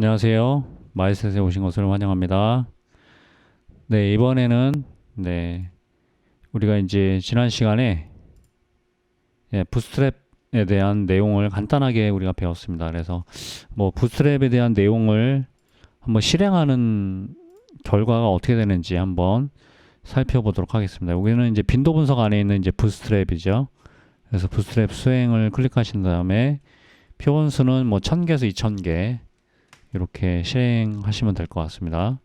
안녕하세요. 마이셋에 오신 것을 환영합니다. 네, 이번에는 네, 우리가 이제 지난 시간에 부스트랩에 대한 내용을 간단하게 우리가 배웠습니다. 그래서 뭐 부스트랩에 대한 내용을 한번 실행하는 결과가 어떻게 되는지 한번 살펴보도록 하겠습니다. 여기는 이제 빈도 분석 안에 있는 이제 부스트랩이죠. 그래서 부스트랩 수행을 클릭하신 다음에 표본수는 뭐 1000개에서 2000개 이렇게 실행하시면 될 것 같습니다.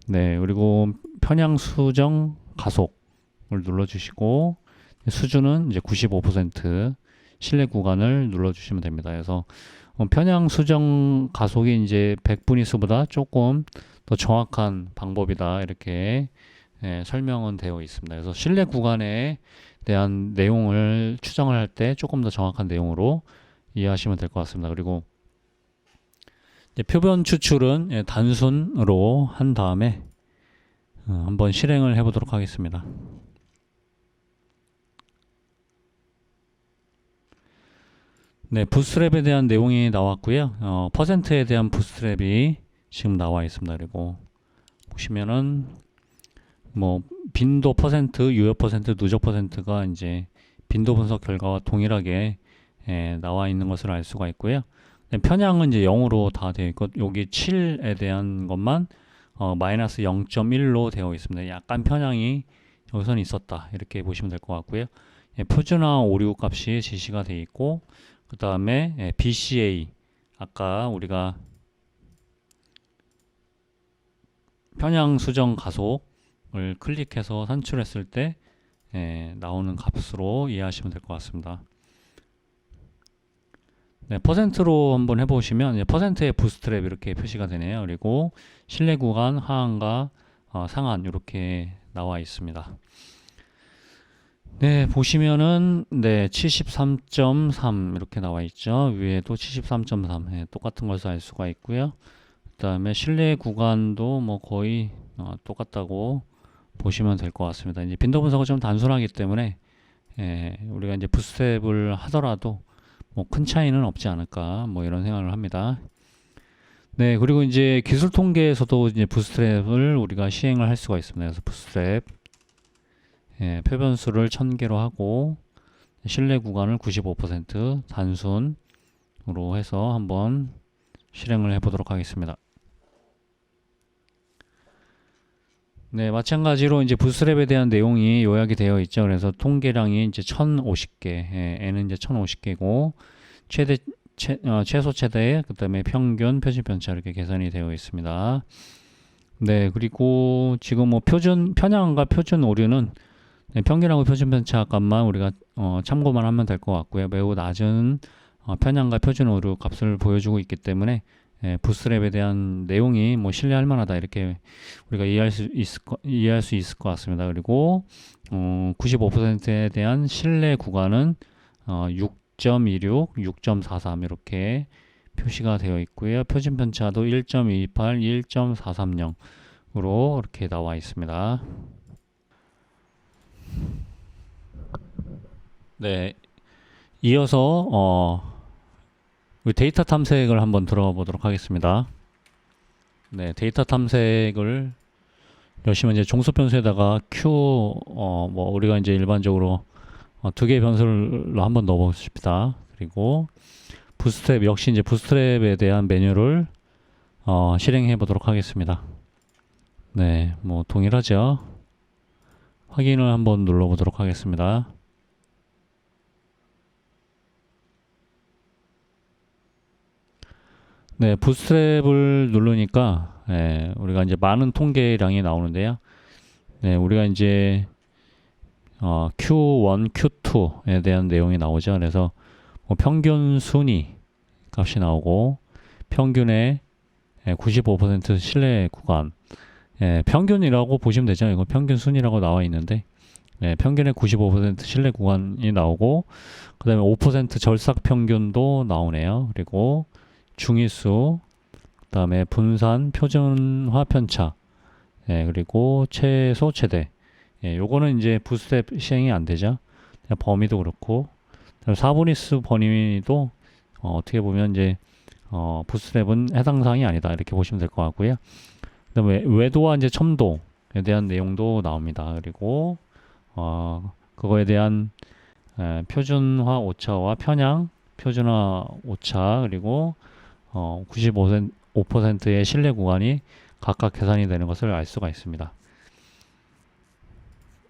네, 그리고 편향 수정 가속을 눌러주시고 수준은 이제 95% 실내 구간을 눌러주시면 됩니다. 그래서 편향 수정 가속이 이제 100분위수보다 조금 더 정확한 방법이다 이렇게 설명은 되어 있습니다. 그래서 실내 구간에 대한 내용을 추정을 할 때 조금 더 정확한 내용으로 이해하시면 될 것 같습니다. 그리고 표본 추출은 단순으로 한 다음에 한번 실행을 해보도록 하겠습니다. 네, 부스트랩에 대한 내용이 나왔고요. 퍼센트에 대한 부스트랩이 지금 나와 있습니다. 그리고 보시면은 뭐 빈도 퍼센트, 유효 퍼센트, 누적 퍼센트가 이제 빈도 분석 결과와 동일하게 나와 있는 것을 알 수가 있고요. 편향은 이제 0으로 다 되어 있고 여기 7에 대한 것만 마이너스 0.1로 되어 있습니다. 약간 편향이 여기서는 있었다 이렇게 보시면 될 것 같고요. 표준화 오류 값이 지시가 되어 있고 그 다음에 BCA 아까 우리가 편향 수정 가속을 클릭해서 산출했을 때 나오는 값으로 이해하시면 될 것 같습니다. 네, 퍼센트로 한번 해보시면 퍼센트의 부스트랩 이렇게 표시가 되네요. 그리고 실내 구간 하한과 상한 이렇게 나와 있습니다. 네, 보시면은 73.3 이렇게 나와 있죠. 위에도 73.3 똑같은 것을 알 수가 있고요. 그 다음에 실내 구간도 뭐 거의 똑같다고 보시면 될 것 같습니다. 이제 빈도 분석은 좀 단순하기 때문에 우리가 이제 부스트랩을 하더라도 뭐 큰 차이는 없지 않을까 뭐 이런 생각을 합니다. 네, 그리고 이제 기술 통계에서도 이제 부스트랩을 우리가 시행을 할 수가 있습니다. 그래서 부스트랩 표변수를 1000개로 하고 실내 구간을 95% 단순으로 해서 한번 실행을 해보도록 하겠습니다. 네, 마찬가지로 이제 부스트랩에 대한 내용이 요약이 되어 있죠. 그래서 통계량이 이제 1050개, n은 이제 1050개고 최소 최대, 그 다음에 평균, 표준 편차 이렇게 계산이 되어 있습니다. 네, 그리고 지금 뭐 편향과 표준 오류는 평균하고 표준 편차 값만 우리가 참고만 하면 될 것 같고요. 매우 낮은 편향과 표준 오류 값을 보여주고 있기 때문에 부스트랩에 대한 내용이 뭐 신뢰할 만하다 이렇게 우리가 이해할 수 있을 것 같습니다. 그리고 95%에 대한 신뢰 구간은 6.26, 6.43 이렇게 표시가 되어 있고요. 표준 편차도 1.28, 1.430으로 이렇게 나와 있습니다. 네, 이어서 데이터 탐색을 한번 들어보도록 하겠습니다. 네, 데이터 탐색을 열심히 이제 종속 변수에다가 뭐 우리가 이제 일반적으로 두 개의 변수를 한번 넣어봅시다. 그리고 부스트랩 역시 이제 부스트랩에 대한 메뉴를 실행해 보도록 하겠습니다. 네, 뭐 동일하죠. 확인을 한번 눌러보도록 하겠습니다. 네, 부스트랩을 누르니까 우리가 이제 많은 통계량이 나오는데요. 네, 우리가 이제 Q1, Q2에 대한 내용이 나오죠. 그래서 뭐 평균 순위 값이 나오고 평균의 95% 신뢰 구간 평균이라고 보시면 되죠. 이거 평균 순위라고 나와 있는데 평균의 95% 신뢰 구간이 나오고 그 다음에 5% 절삭 평균도 나오네요. 그리고 중위수 그 다음에 분산 표준화 편차 그리고 최소 최대 요거는 이제 부스트랩 시행이 안 되죠. 범위도 그렇고 4분위수 범위도 어떻게 보면 이제 부스트랩은 해당 사항이 아니다 이렇게 보시면 될 것 같고요. 그다음에 외도와 이제 첨도에 대한 내용도 나옵니다. 그리고 그거에 대한 표준화 오차와 편향, 표준화 오차 그리고 95%의 신뢰 구간이 각각 계산이 되는 것을 알 수가 있습니다.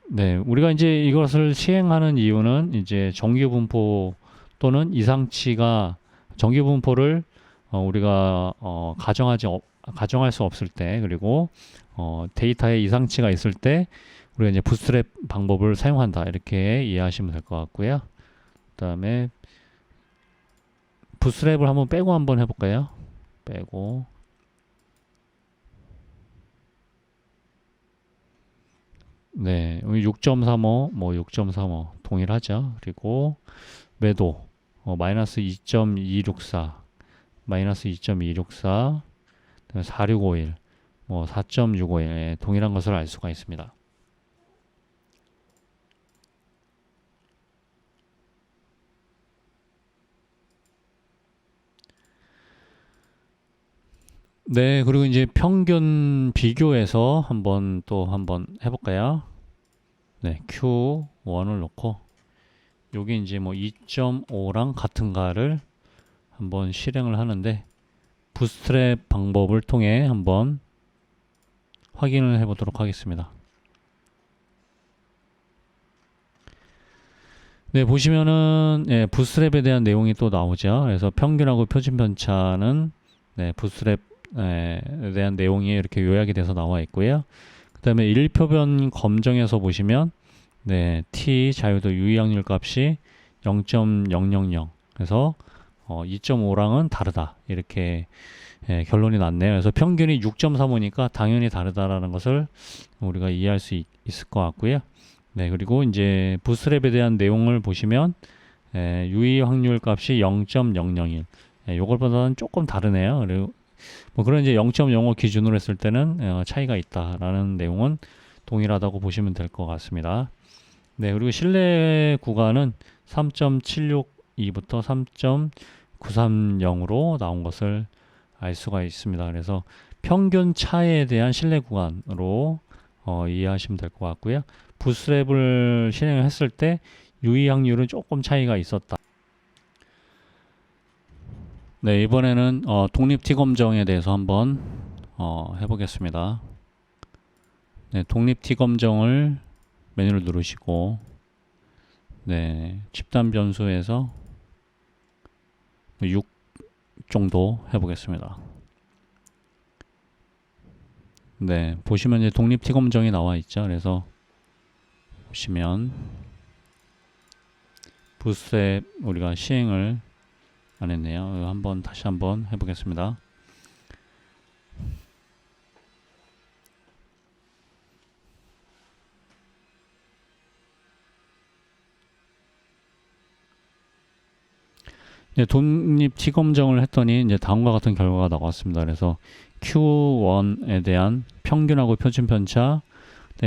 네, 우리가 이제 이것을 시행하는 이유는 이제 정규 분포 또는 이상치가 정규 분포를 우리가 가정할 수 없을 때 그리고 데이터에 이상치가 있을 때 우리가 이제 부스트랩 방법을 사용한다 이렇게 이해하시면 될 것 같고요. 그다음에 부스트랩을 한번 빼고 한번 해볼까요? 빼고 네, 6.35, 뭐 6.35 동일하죠. 그리고 매도 마이너스 2.264, 마이너스 2.264, 4651, 뭐 4.651 동일한 것을 알 수가 있습니다. 네, 그리고 이제 평균 비교해서 한번 해볼까요? 네, Q1을 놓고 여기 이제 뭐 2.5랑 같은가를 한번 실행을 하는데 부스트랩 방법을 통해 한번 확인을 해보도록 하겠습니다. 네, 보시면은 부스트랩에 대한 내용이 또 나오죠. 그래서 평균하고 표준 편차는 부스트랩에 대한 내용이 이렇게 요약이 돼서 나와 있고요. 그 다음에 일표변 검정에서 보시면 t 자유도 유의확률 값이 0.000 그래서 2.5랑은 다르다 이렇게 결론이 났네요. 그래서 평균이 6.35니까 당연히 다르다라는 것을 우리가 이해할 수 있을 것 같고요. 네, 그리고 이제 부스트랩에 대한 내용을 보시면 유의 확률 값이 0.001. 요걸보다는 조금 다르네요. 그리고 뭐 그런 이제 0.05 기준으로 했을 때는 차이가 있다라는 내용은 동일하다고 보시면 될 것 같습니다. 네, 그리고 신뢰 구간은 3.762부터 3.930으로 나온 것을 알 수가 있습니다. 그래서 평균 차에 대한 신뢰 구간으로 이해하시면 될 것 같고요. 부스트랩을 실행했을 때 유의 확률은 조금 차이가 있었다. 네, 이번에는 독립 T 검정에 대해서 한번 해보겠습니다. 네, 독립 T 검정을 메뉴를 누르시고 집단 변수에서 6 정도 해보겠습니다. 네, 보시면 이제 독립 T 검정이 나와 있죠. 그래서 보시면 부스트랩 우리가 시행을 안 했네요. 다시 한번 해보겠습니다. 독립 T 검정을 했더니 이제 다음과 같은 결과가 나왔습니다. 그래서 Q1에 대한 평균하고 표준 편차,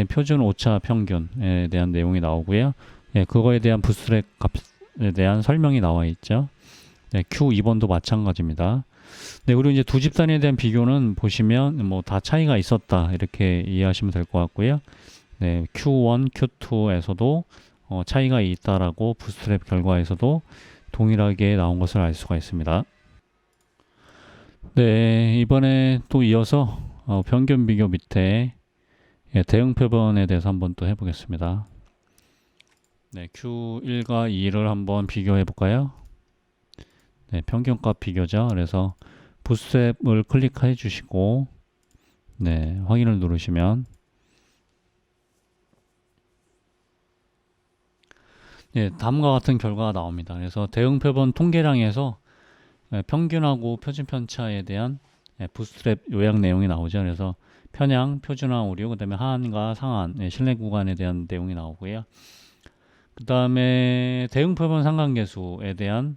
표준 오차 평균에 대한 내용이 나오고요. 그거에 대한 부스트랩 값에 대한 설명이 나와 있죠. Q2번도 마찬가지입니다. 그리고 이제 두 집단에 대한 비교는 보시면 뭐 다 차이가 있었다 이렇게 이해하시면 될 것 같고요. Q1, Q2에서도 차이가 있다라고 부스트랩 결과에서도 동일하게 나온 것을 알 수가 있습니다. 네, 이번에 또 이어서 평균 비교 밑에 대응 표본에 대해서 한번 또 해보겠습니다. Q1과 2를 한번 비교해 볼까요? 평균값 비교죠. 그래서 부스트랩을 클릭해 주시고 확인을 누르시면 다음과 같은 결과가 나옵니다. 그래서 대응 표본 통계량에서 평균하고 표준 편차에 대한 부스트랩 요약 내용이 나오죠. 그래서 편향, 표준화 오류, 그 다음에 하한과 상한, 신뢰 구간에 대한 내용이 나오고요. 그 다음에 대응 표본 상관계수에 대한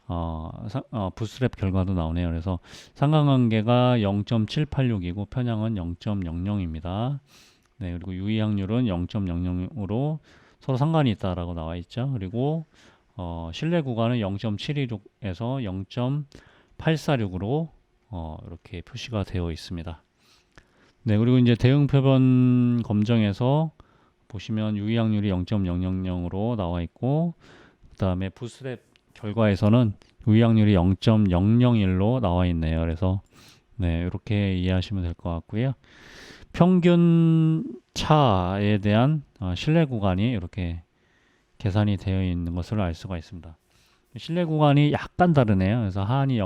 부스트랩 결과도 나오네요. 그래서 상관관계가 0.786이고 편향은 0.00입니다. 그리고 유의 확률은 0.00으로 서로 상관이 있다라고 나와 있죠. 그리고 신뢰 구간은 0.726에서 846으로 이렇게 표시가 되어 있습니다. 네, 그리고 이제 대응 표본 검정에서 보시면 유의약률이 0.000으로 나와 있고, 그 다음에 부스랩 결과에서는 유의약률이 0.001로 나와 있네요. 그래서 네, 이렇게 이해하시면 될 것 같고요. 평균 차에 대한 신뢰 구간이 이렇게 계산이 되어 있는 것을 알 수가 있습니다. 신뢰 구간이 약간 다르네요. 그래서 하한이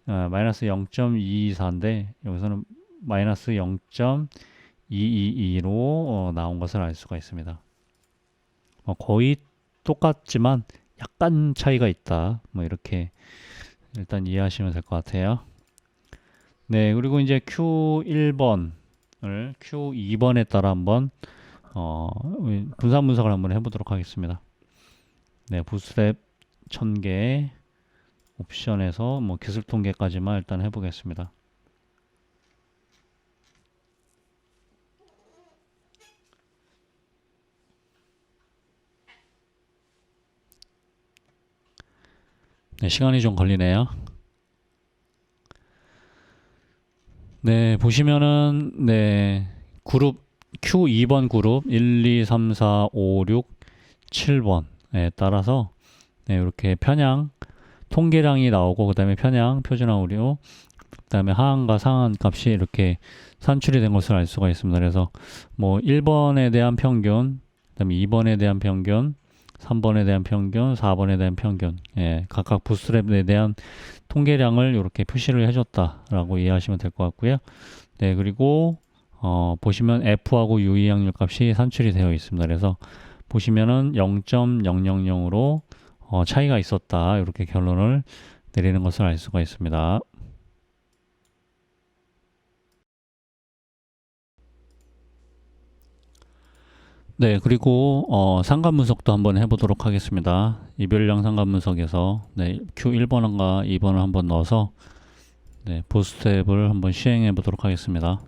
마이너스 0.224인데 여기서는 마이너스 0.222로 나온 것을 알 수가 있습니다. 거의 똑같지만 약간 차이가 있다. 뭐 이렇게 일단 이해하시면 될 것 같아요. 네, 그리고 이제 Q1번을 Q2번에 따라 한번 분산 분석을 한번 해보도록 하겠습니다. 네, 부스랩 1000개 옵션에서 뭐 기술 통계까지만 일단 해보겠습니다. 네, 시간이 좀 걸리네요. 네, 보시면은 네, 그룹 Q2번 그룹 1, 2, 3, 4, 5, 6, 7번에 따라서 네, 이렇게 편향 통계량이 나오고, 그 다음에 편향 표준화오류, 그 다음에 하한과 상한 값이 이렇게 산출이 된 것을 알 수가 있습니다. 그래서 뭐 1번에 대한 평균, 그 다음에 2번에 대한 평균, 3번에 대한 평균, 4번에 대한 평균, 예, 각각 부스랩에 대한 통계량을 이렇게 표시를 해줬다라고 이해하시면 될 것 같고요. 네, 그리고 보시면 F하고 유의약률 값이 산출이 되어 있습니다. 그래서 보시면은 0.000으로 차이가 있었다, 이렇게 결론을 내리는 것을 알 수가 있습니다. 네, 그리고 상관 분석도 한번 해보도록 하겠습니다. 이별량 상관 분석에서 네, Q1번과 2번을 한번 넣어서 네, 보스텝을 한번 시행해 보도록 하겠습니다.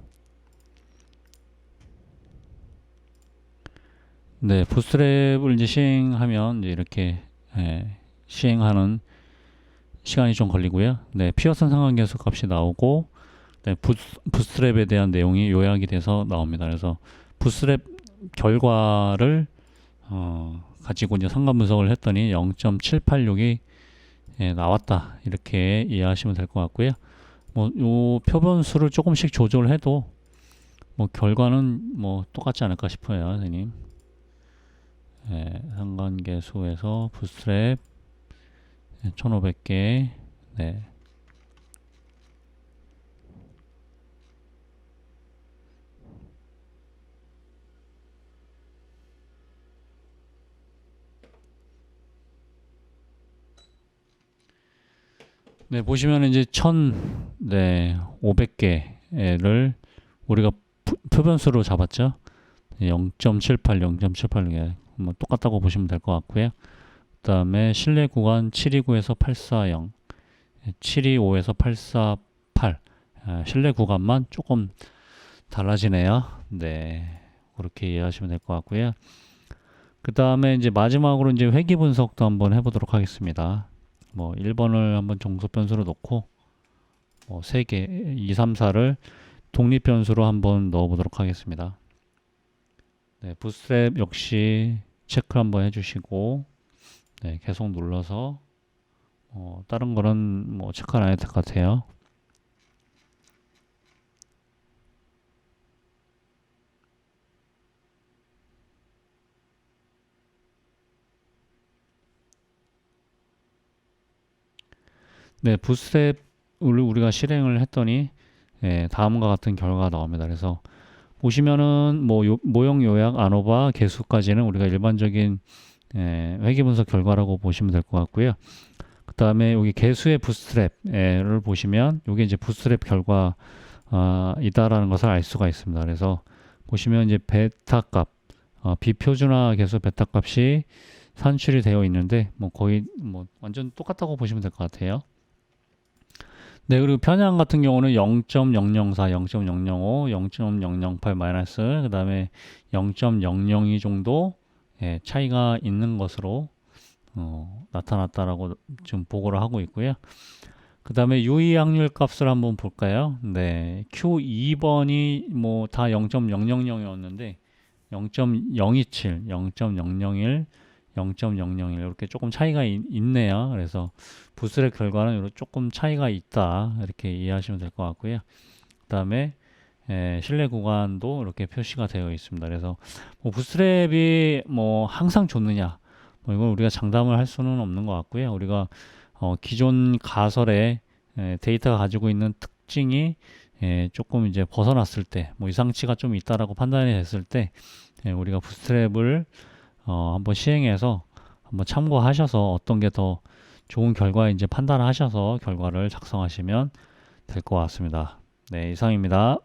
네, 부스트랩을 이제 시행하면 이제 이렇게 시행하는 시간이 좀 걸리고요. 네, 피어슨 상관계수 값이 나오고, 네, 부스트랩에 대한 내용이 요약이 돼서 나옵니다. 그래서 부스트랩 결과를 가지고 이제 상관 분석을 했더니 0.786이 나왔다, 이렇게 이해하시면 될 것 같고요. 뭐 요 표본수를 조금씩 조절해도 뭐 결과는 뭐 똑같지 않을까 싶어요, 선생님. 상관계수에서 부스트랩 1500개. 네. 네, 보시면 이제 500개를 우리가 표변수로 잡았죠. 0.78, 0.786. 뭐 똑같다고 보시면 될 것 같고요. 그 다음에 신뢰 구간 729에서 840, 725에서 848. 신뢰 구간만 조금 달라지네요. 네, 그렇게 이해하시면 될 것 같고요. 그 다음에 이제 마지막으로 이제 회귀 분석도 한번 해보도록 하겠습니다. 뭐 1번을 한번 정수 변수로 놓고 뭐 3개, 2, 3, 4를 독립 변수로 한번 넣어보도록 하겠습니다. 네, 부스트랩 역시 체크 한번 해주시고, 네, 계속 눌러서 다른 거는 뭐 체크 안 해도 될 것 같아요. 네, 부스트랩을 우리가 실행을 했더니 다음과 같은 결과가 나옵니다. 그래서 보시면은 뭐 모형 요약 아노바 개수까지는 우리가 일반적인 회귀 분석 결과라고 보시면 될 것 같고요. 그 다음에 여기 개수의 부스트랩을 보시면 이게 이제 부스트랩 결과 이다라는 것을 알 수가 있습니다. 그래서 보시면 이제 베타 값, 비표준화 개수 베타 값이 산출이 되어 있는데 뭐 거의 뭐 완전 똑같다고 보시면 될 것 같아요. 네, 그리고 편향 같은 경우는 0.004, 0.005, 0.008 마이너스, 그 다음에 0.002 정도 차이가 있는 것으로 나타났다라고 지금 보고를 하고 있고요. 그 다음에 유의 확률 값을 한번 볼까요? 네, Q2번이 뭐 다 0.000이었는데 0.027, 0.001, 0.001 이렇게 조금 차이가 있네요. 그래서 부스랩 결과는 이렇게 조금 차이가 있다 이렇게 이해하시면 될 것 같고요. 그 다음에 실내 구간도 이렇게 표시가 되어 있습니다. 그래서 뭐 부스트랩이 뭐 항상 좋느냐, 뭐 이걸 우리가 장담을 할 수는 없는 것 같고요. 우리가 기존 가설의 데이터가 가지고 있는 특징이 조금 이제 벗어났을 때, 뭐 이상치가 좀 있다라고 판단이 됐을 때, 우리가 부스트랩을 한번 시행해서 한번 참고하셔서 어떤 게 더 좋은 결과인지 판단하셔서 결과를 작성하시면 될 것 같습니다. 네, 이상입니다.